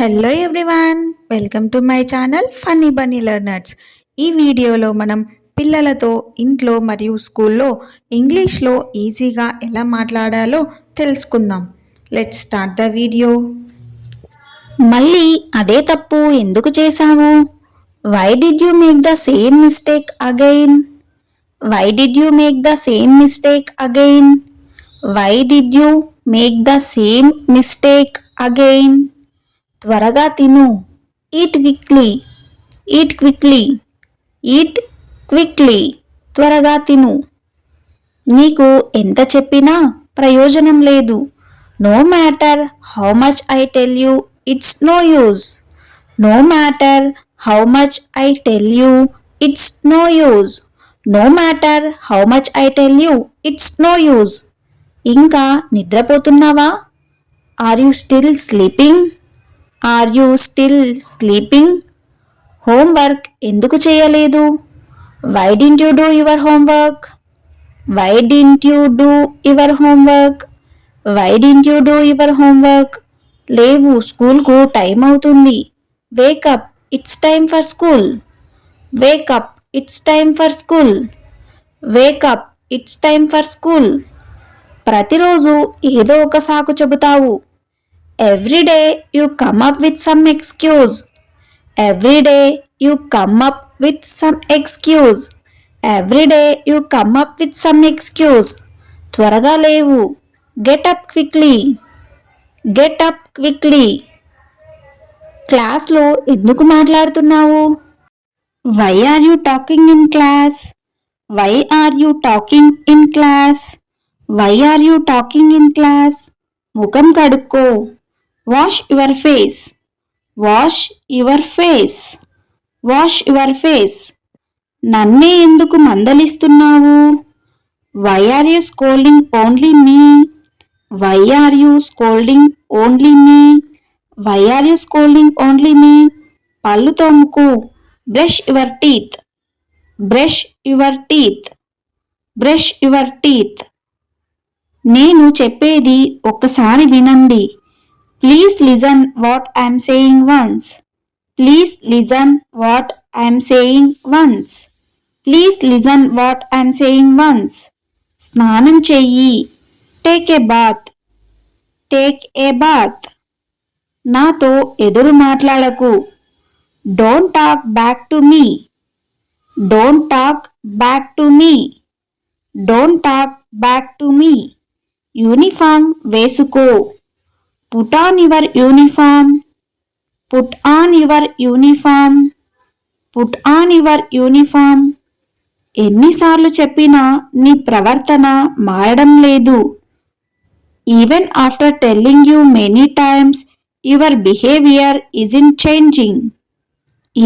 Hello everyone, welcome to my channel funny Bunny learners. ఈ వీడియోలో మనం పిల్లలతో ఇంట్లో మరియు స్కూల్లో ఇంగ్లీష్లో ఈజీగా ఎలా మాట్లాడాలో తెలుసుకుందాం. Let's start the video. మళ్ళీ అదే తప్పు ఎందుకు చేశావు? Why did you make the same mistake again? Why did you make the same mistake again? Why did you make the same mistake again? త్వరగా తిను. Eat quickly, eat quickly, eat quickly. త్వరగా తిను. నీకు ఎంత చెప్పినా ప్రయోజనం లేదు. No matter how much I tell you, it's no use. No matter how much I tell you, it's no use. No matter how much I tell you, it's no use. ఇంకా నిద్రపోతున్నావా? Are you still sleeping? Are you still sleeping? Homework ఎందుకు చేయలేదు? Why didn't you do your homework? Why didn't you do your homework? Why didn't you do your homework? లేవు, స్కూల్కు time అవుతుంది. Wake up, it's time for school. Wake up, it's time for school. Wake up, it's time for school. ప్రతిరోజు ఏదో ఒక సాకు చెబుతావు. Every day you come up with some excuse. Every day you come up with some excuse. Every day you come up with some excuse. త్వరగా లేవు. Get up quickly. Get up quickly. క్లాస్లో ఎందుకు మాట్లాడుతున్నావు? Why are you talking in class? Why are you talking in class? Why are you talking in class? ముఖం కడుక్కో. Wash your face. Wash your face. Wash your face. నన్నే ఎందుకు మందలిస్తున్నావు? Why are you scolding only me? Why are you scolding only me? Why are you scolding only me? పళ్ళు తోముకు. Brush your teeth. Brush your teeth. Brush your teeth. నేను చెప్పేది ఒక్కసారి వినండి. Please listen what I am saying once. Please listen what I am saying once. Please listen what I am saying once. స్నానం చెయ్యి. Take a bath. Take a bath. నాతో ఎదురు మాట్లాడకు. Don't talk back to me. Don't talk back to me. Don't talk back to me. Uniform వేసుకో. Put on your uniform. Put on your uniform. Put on your uniform. ఎన్నిసార్లు చెప్పినా నీ ప్రవర్తన మారడం లేదు. Even after telling you many times, your behavior isn't changing.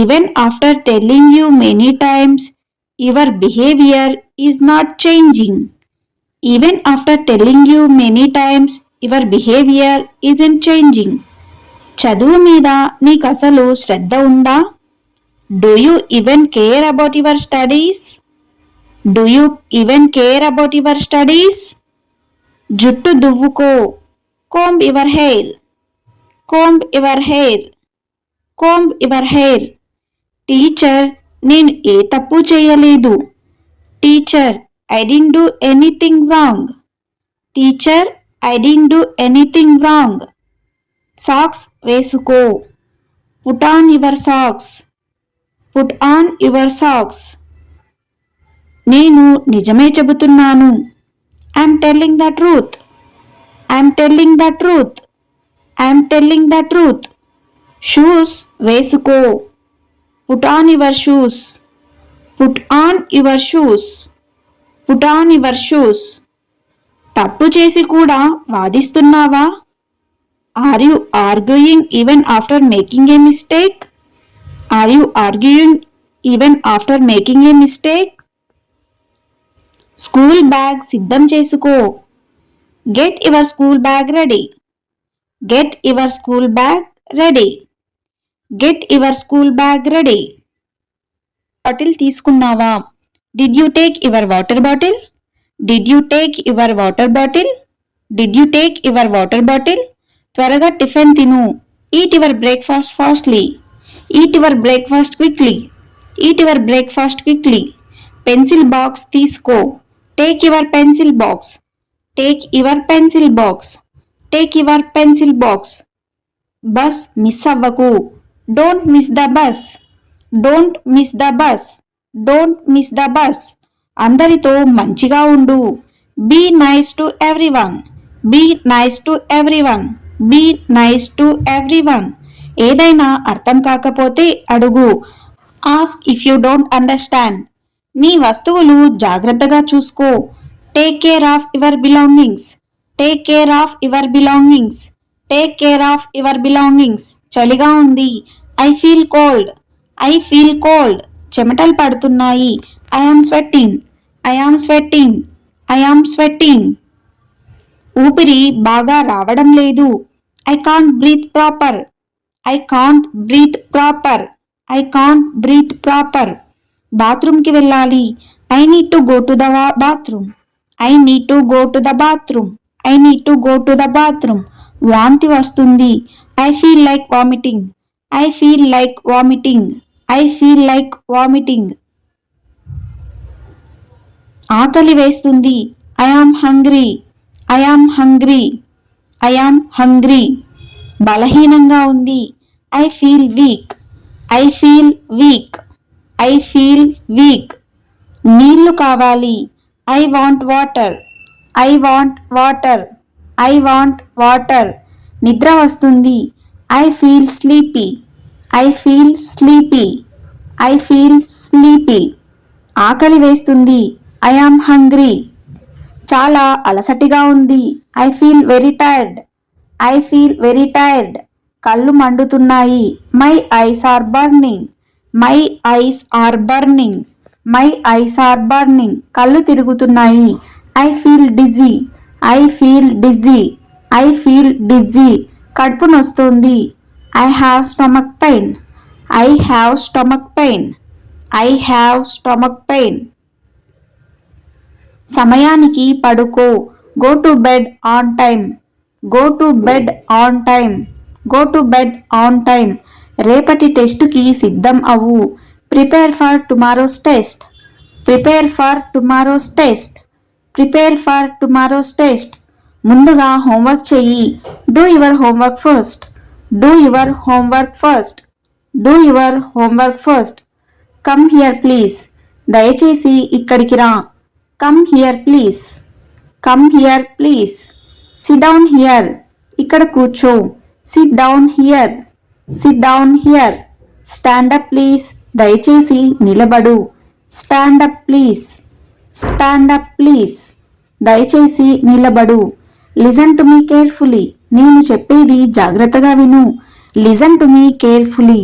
Even after telling you many times, your behavior is not changing. Even after telling you many times, your behavior isn't changing. చదువు మీద నీకు అసలు శ్రద్ధ ఉందా? Do you even care about your studies? Do you even care about your studies? జుట్టు దువ్వుకో. Comb your hair. Comb your hair. Comb your hair. Teacher, నేను ఏ తప్పు చేయలేదు. Teacher, I didn't do anything wrong. Teacher, I didn't do anything wrong. Socks వేసుకో. Put on your socks. Put on your socks. నేను నిజమే చెబుతున్నాను. I'm telling the truth. I'm telling the truth. I'm telling the truth. Shoes వేసుకో. Put on your shoes. Put on your shoes. Put on your shoes. తప్పు చేసి కూడా వాదిస్తున్నావా? Are you arguing even after making a mistake? Are you arguing even after making a mistake? School bag సిద్ధం చేసుకో. Get your school bag ready. Get your school bag ready. Get your school bag ready. Bottle తీసుకున్నావా? Did you take your water bottle? Did you take your water bottle? Did you take your water bottle? త్వరగా tiffin తిను. Eat your breakfast fastly. Eat your breakfast quickly. Eat your breakfast quickly. Pencil box తీసుకో. Take your pencil box. Take your pencil box. Take your pencil box. Bus miss అవ్వకు. Don't miss the bus. Don't miss the bus. Don't miss the bus. అందరితో మంచిగా ఉండు. Be nice to everyone. Be nice to everyone. Be nice to everyone. ఏదైనా అర్థం కాకపోతే అడుగు. Ask if you don't understand. నీ వస్తువులు జాగ్రత్తగా చూసుకో. Take care of your belongings. Take care of your belongings. Take care of your belongings. చలిగా ఉంది. I feel cold. I feel cold. చెమటలు పడుతున్నాయి. I am sweating. I am sweating. I am sweating. ఊపిరి బాగా రావడం లేదు. I can't breathe proper. I can't breathe proper. I can't breathe proper. బాత్రూమ్కి వెళ్ళాలి. I need to go to the bathroom. I need to go to the bathroom. I need to go to the bathroom. వాంతి వస్తుంది. I feel like vomiting. I feel like vomiting. I feel like vomiting. ఆకలి వేస్తుంది. I am hungry. I am hungry. I am hungry. బలహీనంగా ఉంది. I feel weak. I feel weak. I feel weak. నీళ్లు కావాలి. I want water. I want water. I want water. నిద్ర వస్తుంది. I feel sleepy. I feel sleepy. I feel sleepy. ఆకలి వేస్తుంది. I am hungry. చాలా అలసటిగా ఉంది. I feel very tired. I feel very tired. కళ్ళు మండుతున్నాయి. My eyes are burning. My eyes are burning. My eyes are burning. కళ్ళు తిరుగుతున్నాయి. I feel dizzy. I feel dizzy. I feel dizzy. కడుపు నొస్తుంది. I have stomach pain. I have stomach pain. I have stomach pain. సమయానికి పడుకో. Go to bed on time. Go to bed on time. Go to bed on time. రేపటి టెస్టుకి సిద్ధం అవ్వు. Prepare for tomorrow's test. Prepare for tomorrow's test. Prepare for tomorrow's test. ముందుగా homework చెయ్యి. Do your homework first. Do your homework first. Do your homework first. Come here please. దయచేసి ఇక్కడికి రా. Come here please. Come here please. Sit down here. ఇక్కడ కూర్చో. SIT down here. SIT down here. Stand up please. దయచేసి నిలబడు. Stand up please. Stand up please. దయచేసి నిలబడు. Listen to me carefully. నేను చెప్పేది జాగ్రత్తగా విను. Listen to me carefully.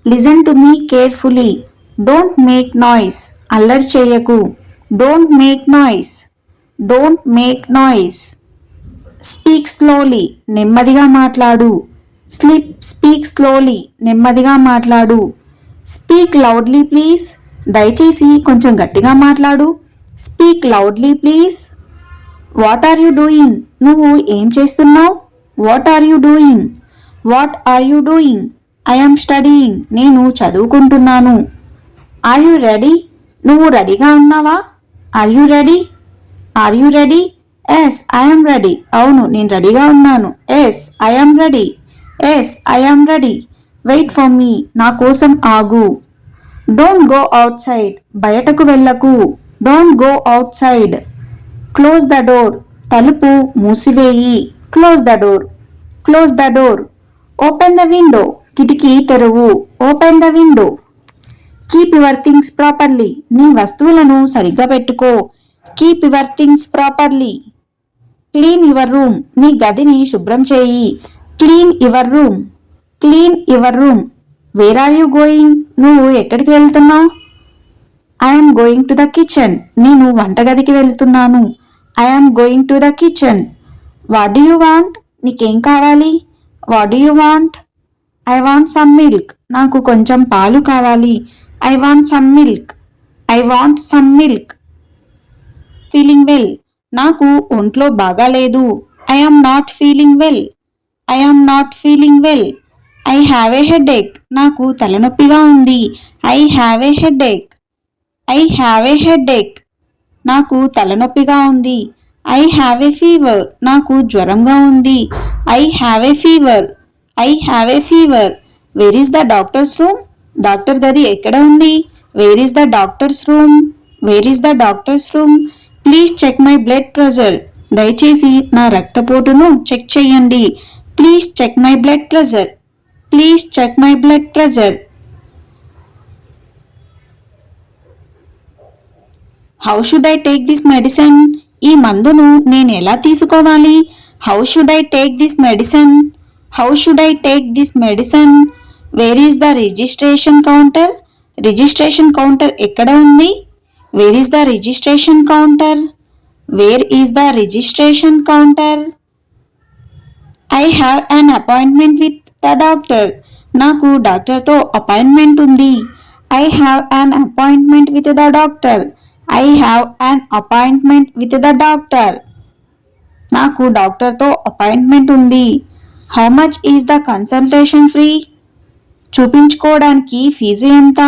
Listen to me carefully. Don't make noise. అల్లరి చేయకు. Don't make noise. Don't make noise. Speak slowly. నెమ్మదిగా మాట్లాడు. Speak slowly. నెమ్మదిగా మాట్లాడు. Speak loudly please. దయచేసి కొంచెం గట్టిగా మాట్లాడు. Speak loudly please. What are you doing. నువ్వు ఏం చేస్తున్నావు. What are you doing. What are you doing. I am studying. నేను చదువుకుంటున్నాను. Are you ready. నువ్వు రెడీగా ఉన్నావా. Are you ready. Are you ready. Yes I am ready. అవును నేను రెడీగా ఉన్నాను. Yes I am ready. Yes I am ready. Wait for me. నా కోసం ఆగు. Don't go out side. బయటకు వెళ్ళకు. Don't go outside. Close the door. తలుపు మూసివేయి. Close the door. Close the door. Open the window. కిటికీ తెరువు. Open the window. Keep your things properly. నీ వస్తువులను సరిగ్గా పెట్టుకో. Keep your things properly. Clean your room. నీ గదిని శుభ్రం చేయి. Clean your room. Clean your room. Where are you going. నువ్వు ఎక్కడికి వెళ్తున్నావు. I'm going to the kitchen. నేను వంటగదికి వెళ్తున్నాను. I'm going to the kitchen. What do you want. నీకేం కావాలి. What do you want. I want some milk. నాకు కొంచెం పాలు కావాలి. I want some milk. I want some milk. Feeling well. నాకు ఒంట్లో బాగాలేదు. I am not feeling well. I am not feeling well. I have a headache. నాకు తలనొప్పిగా ఉంది. I have a headache. I have a headache. నాకు తలనొప్పిగా ఉంది. I have a fever. నాకు జ్వరంగా ఉంది. I have a fever. I have a fever. Where is the doctor's room? Doctor గది ఎక్కడ ఉంది? Where is the doctor's room? Where is the doctor's room? Please check my blood pressure. దయచేసి నా రక్తపోటును check చేయండి. Please check my blood pressure. Please check my blood pressure. How should I take this medicine? ఈ మందును నేను ఎలా తీసుకోవాలి? How should I take this medicine? How should I take this medicine? Where is the registration counter? Registration counter ఎక్కడ ఉంది? Where is the registration counter? Where is the registration counter? I have an appointment with the doctor. నాకు డాక్టర్తో appointment ఉంది. I have an appointment with the doctor. I have an appointment with the doctor. నాకు డాక్టర్తో appointment ఉంది. How much is the consultation fee? చూపించుకోవడానికి fees ఎంత?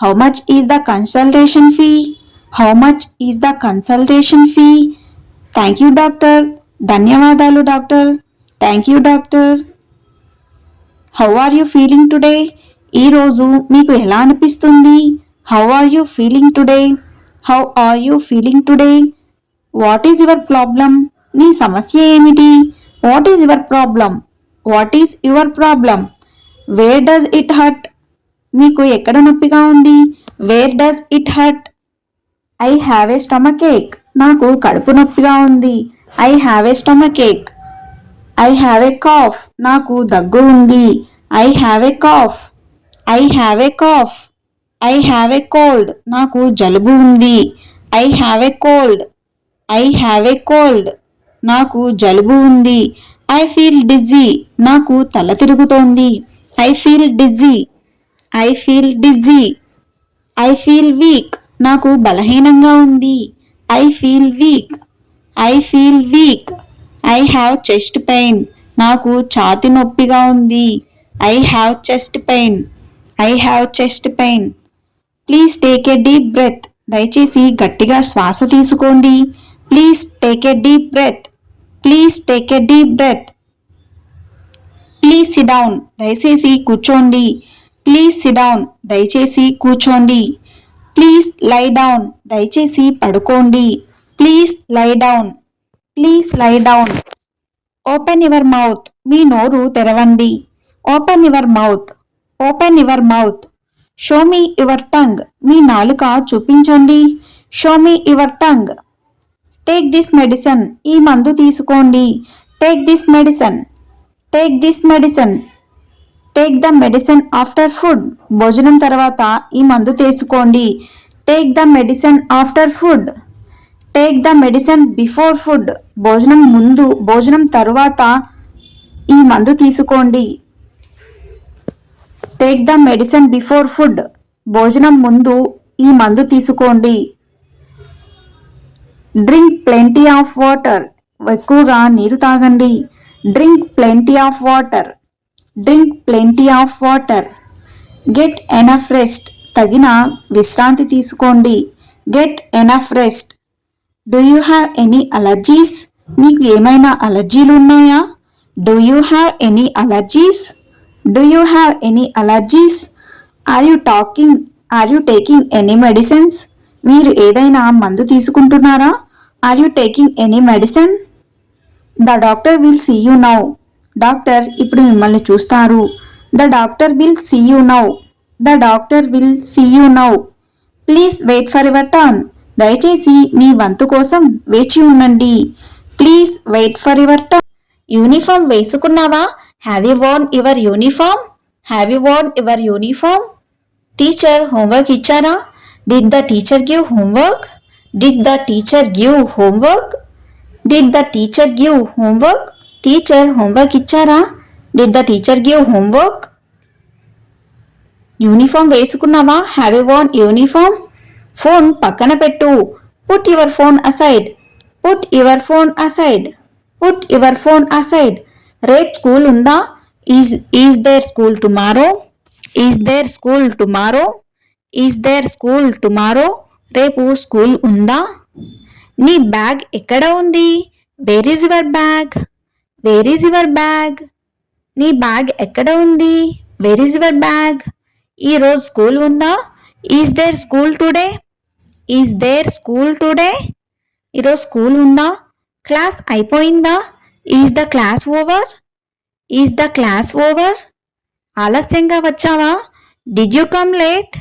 How much is the consultation fee? How much is the consultation fee? Thank you doctor. ధన్యవాదాలు doctor. Thank you doctor. How are you feeling today? ఈరోజు మీకు ఎలా అనిపిస్తుంది? How are you feeling today? How are you feeling today? What is your problem? నీ సమస్య ఏమిటి? What is your problem? What is your problem? Where does it hurt? మీకు ఎక్కడ నొప్పిగా ఉంది? Where does it hurt? I have a stomach ache. నాకు కడుపు నొప్పిగా ఉంది. I have a stomach ache. I have a cough. నాకు దగ్గు ఉంది. I have a cough. I have a cough. I have a cold. నాకు జలుబు ఉంది. I have a cold. I have a cold. నాకు జలుబు ఉంది. I feel dizzy. నాకు తల తిరుగుతోంది. I feel dizzy. I feel dizzy. I feel weak. నాకు బలహీనంగా ఉంది. I feel weak. I feel weak. I have chest pain. నాకు ఛాతి నొప్పిగా ఉంది. I have chest pain. I have chest pain. Please take a deep breath. దయచేసి గట్టిగా శ్వాస తీసుకోండి. Please take a deep breath. Please take a deep breath. Please sit down. దయచేసి కూర్చోండి. Please sit down. దయచేసి కూర్చోండి. Please lie down. దయచేసి పడుకోండి. Please lie down. Please lie down. Open your mouth. మీ నోరు తెరవండి. Open your mouth. Open your mouth. Show me your tongue. మీ నాలుక చూపించండి. Show me your tongue. Take this medicine. ఈ మందు తీసుకోండి. Take this medicine. Take this medicine. Take the medicine after food. భోజనం తర్వాత ఈ మందు తీసుకోండి. Take the medicine after food. Take the medicine before food. భోజనం ముందు భోజనం తరువాత ఈ మందు తీసుకోండి. Take the medicine before food. భోజనం ముందు ఈ మందు తీసుకోండి. Drink plenty of water. ఎక్కువగా నీరు తాగండి. Drink plenty of water. Drink plenty of water. Get enough rest. తగిన విశ్రాంతి తీసుకోండి. Get enough rest. Do you have any allergies? మీకు ఏమైనా అలర్జీలు ఉన్నాయా? Do you have any allergies? Do you have any allergies? Are you taking any medicines? మీరు ఏదైనా మందు తీసుకుంటున్నారా? Are you taking any medicine? The doctor will see you now. Doctor ఇప్పుడు మిమ్మల్ని చూస్తారు. The doctor will see you now. The doctor will see you now. Please wait for your turn. దయచేసి మీ వంతు కోసం వేచి ఉండండి. Please wait for your turn. Uniform వేసుకున్నావా? Have you worn your uniform? Have you worn your uniform? Teacher homework ఇచ్చారా? Did the teacher give homework? Did the teacher give homework? Did the teacher give homework? Teacher homework ఇచ్చారా? Did the teacher give homework? Uniform వేసుకున్నావా? Have you worn uniform? Phone పక్కన పెట్టు. Put your phone aside. Put your phone aside. Put your phone aside. రేపు school ఉందా? Is there school tomorrow? Is there school tomorrow? Is there school tomorrow? రేపు school ఉందా? నీ bag ఎక్కడ ఉంది? Where is your bag? Where is your bag? నీ bag ఎక్కడ ఉంది? Where is your bag? ఈరోజు స్కూల్ ఉందా? Is there school today? Is there school today? ఈరోజు స్కూల్ ఉందా? క్లాస్ అయిపోయిందా? Is the class over? Is the class over? ఆలస్యంగా వచ్చావా? Did you come late?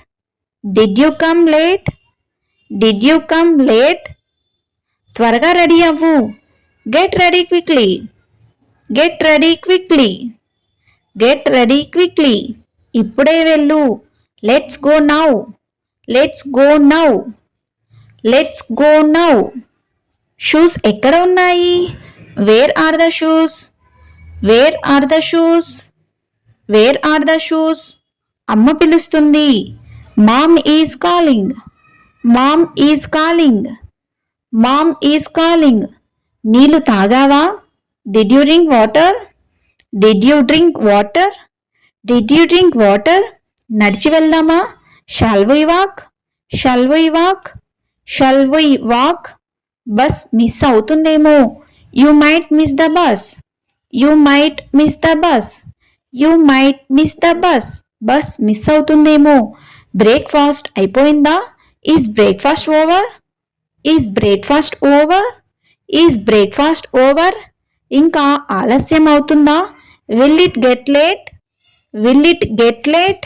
Did you come late? Did you come late? త్వరగా ready అవ్వు. Get ready quickly. Get ready quickly. Get ready quickly. ఇప్పుడే వెళ్ళు. Let's go now. Let's go now. Let's go now. Shoes ఎక్కడ ఉన్నాయి? Where are the shoes? Where are the shoes? Where are the shoes? అమ్మ పిలుస్తుంది. Mom is calling. Mom is calling. Mom is calling. నీళ్ళు తాగావా? Did you drink water? Did you drink water? Did you drink water? నడిచి వెళ్దామా? Shall we walk? Shall we walk? Shall we walk? Bus miss అవుతుందేమో. You might miss the bus. You might miss the bus. You might miss the bus. Bus miss అవుతుందేమో. Breakfast అయిపోయిందా? Is breakfast over? Is breakfast over? Is breakfast over? ఇంకా ఆలస్యం అవుతుందా? Will it get late? Will it get late?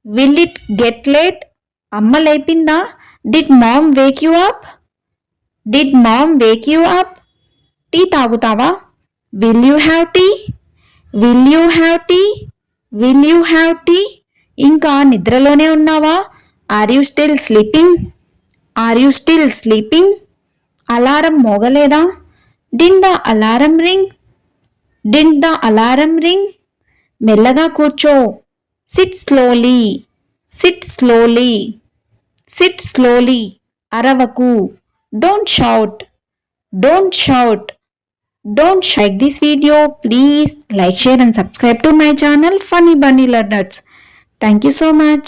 Will it get late? అమ్మ లేపిందా? Did mom wake you up? Did mom wake you up? Tea తాగుతావా? Will you have tea? Will you have tea? Will you have tea? ఇంకా నిద్రలోనే ఉన్నావా? Are you still sleeping? Are you still sleeping? Alarm మోగలేదా? Did the alarm ring? Did the alarm ring? మెల్లగా కూర్చో. Sit slowly. Sit slowly. Sit slowly. అరవకు. Don't shout. Don't shout. Don't like this video. Please like, share and subscribe to my channel Funny Bunny Learners. Thank you so much.